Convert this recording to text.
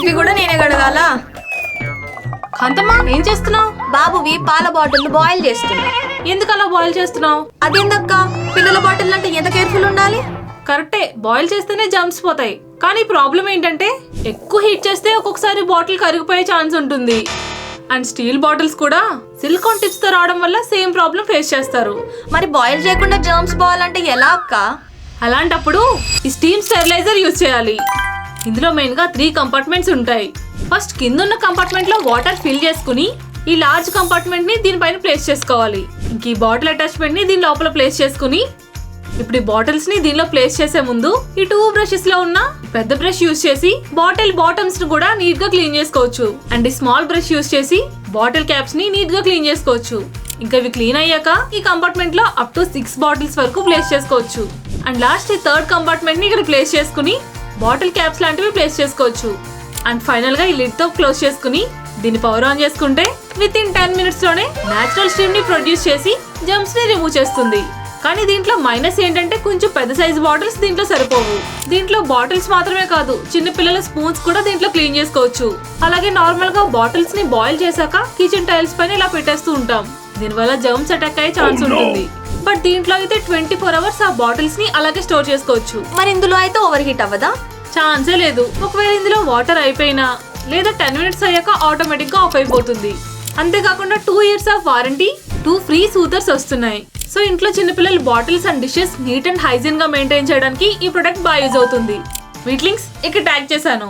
ఇవి కూడా నేనే కడగాల. కాంతమ్మా ఏం చేస్తున్నావు? బాబువి పాల బాటిల్ బాయిల్ చేస్తున్నా. ఎందుకు అలా బాయిల్ చేస్తున్నావు? అదేందక్క, పిల్లల బాటిల్ అంటే ఎంత కేర్ఫుల్ ఉండాలి? కరెక్టే, బాయిల్ చేస్తేనే జమ్స్ పోతాయి. కానీ ప్రాబ్లం ఏంటంటే ఎక్కువ హీట్ చేస్తే ఒక్కొక్కసారి బాటిల్ కరిగిపోయే ఛాన్స్ ఉంటుంది. అండ్ స్టీల్ బాటిల్స్ కూడా సిలికాన్ టిప్స్ తో రావడం వల్ల సేమ్ ప్రాబ్లం ఫేస్ చేస్తారు. మరి బాయిల్ చేయకుండా జర్మ్స్ పోవాలంటే ఎలా అక్క? అలాంటప్పుడు ఈ స్టీమ్ స్టెరిలైజర్ యూజ్ చేయాలి. ఇందులో మెయిన్ గా 3 కంపార్ట్మెంట్స్ ఉంటాయి. ఫస్ట్ కింద ఉన్న కంపార్ట్మెంట్ లో వాటర్ ఫిల్ చేసుకుని ఈ లార్జ్ కంపార్ట్మెంట్ ని దీనిపైన ప్లేస్ చేసుకోవాలి. ఇంక ఈ బాటిల్ అటాచ్మెంట్ ని దీని లోపల ప్లేస్ చేసుకుని ఇప్పుడు ఈ బాటిల్స్ ని దీనిలో ప్లేస్ చేసే ముందు ఈ 2 బ్రషెస్ లో ఉన్న పెద్ద బ్రష్ యూజ్ చేసి బాటిల్ బాటమ్స్ ను కూడా నీట్ గా క్లీన్ చేసుకోవచ్చు. అండ్ ఈ స్మాల్ బ్రష్ యూజ్ చేసి బాటిల్ క్యాప్స్ ని నీట్ గా క్లీన్ చేసుకోవచ్చు. ఇంకా ఇవి క్లీన్ అయ్యాక ఈ కంపార్ట్మెంట్ లో అప్ టు 6 బాటిల్స్ వరకు ప్లేస్ చేసుకోవచ్చు. అండ్ లాస్ట్ ఈ థర్డ్ కంపార్ట్మెంట్ ని ఇక్కడ ప్లేస్ చేసుకుని బాటిల్ క్యాప్స్ లాంటివి ప్లేస్ చేసుకోవచ్చు. అండ్ ఫైనల్ గా ఈ లిడ్ తో క్లోజ్ చేసుకుని దీన్ని పవర్ ఆన్ చేసుకుంటే విత్ ఇన్ 10 మినిట్స్ లోనే నేచురల్ స్టీమ్ ని ప్రొడ్యూస్ చేసి జమ్స్ ని రిమూవ్ చేస్తుంది. కానీ దీంట్లో మైనస్ ఏంటంటే కొంచెం పెద్ద సైజ్ బాటిల్స్ దీంట్లో సరిపోవు. దీంట్లో బాటిల్స్ మాత్రమే కాదు, చిన్న పిల్లల స్పూన్స్ కూడా దీంట్లో క్లీన్ చేసుకోవచ్చు. అలాగే నార్మల్ గా బాటిల్స్ ని బాయిల్ చేశాక కిచెన్ టైల్స్ పైన ఇలా పెట్టేస్తూ ఉంటాం. దీనివల్ల జర్మ్స్ అటాక్ అయ్యే ఛాన్స్ ఉంటుంది. బట్ దీంట్లో అయితే 24 అవర్స్ ఆ బాటిల్స్ ని అలాగే స్టోర్ చేసుకోవచ్చు. మరి ఇందులో అయితే ఓవర్ హీట్ అవ్వదా? ఛాన్సే లేదు. ఒకవేళ ఇందులో వాటర్ అయిపోయినా లేదా 10 మినిట్స్ అయ్యాక ఆటోమేటిక్ గా ఆఫ్ అయిపోతుంది. అంతేకాకుండా 2 years of warranty, 2 free soothers వస్తున్నాయి. సో ఇంట్లో చిన్నపిల్లల bottles and dishes neat and hygiene గా మెయింటైన్ చేయడానికి ఈ ప్రొడక్ట్ బాగా యూజ్ అవుతుంది. వీటి లింక్స్ ఇక్కడ ట్యాగ్ చేశాను.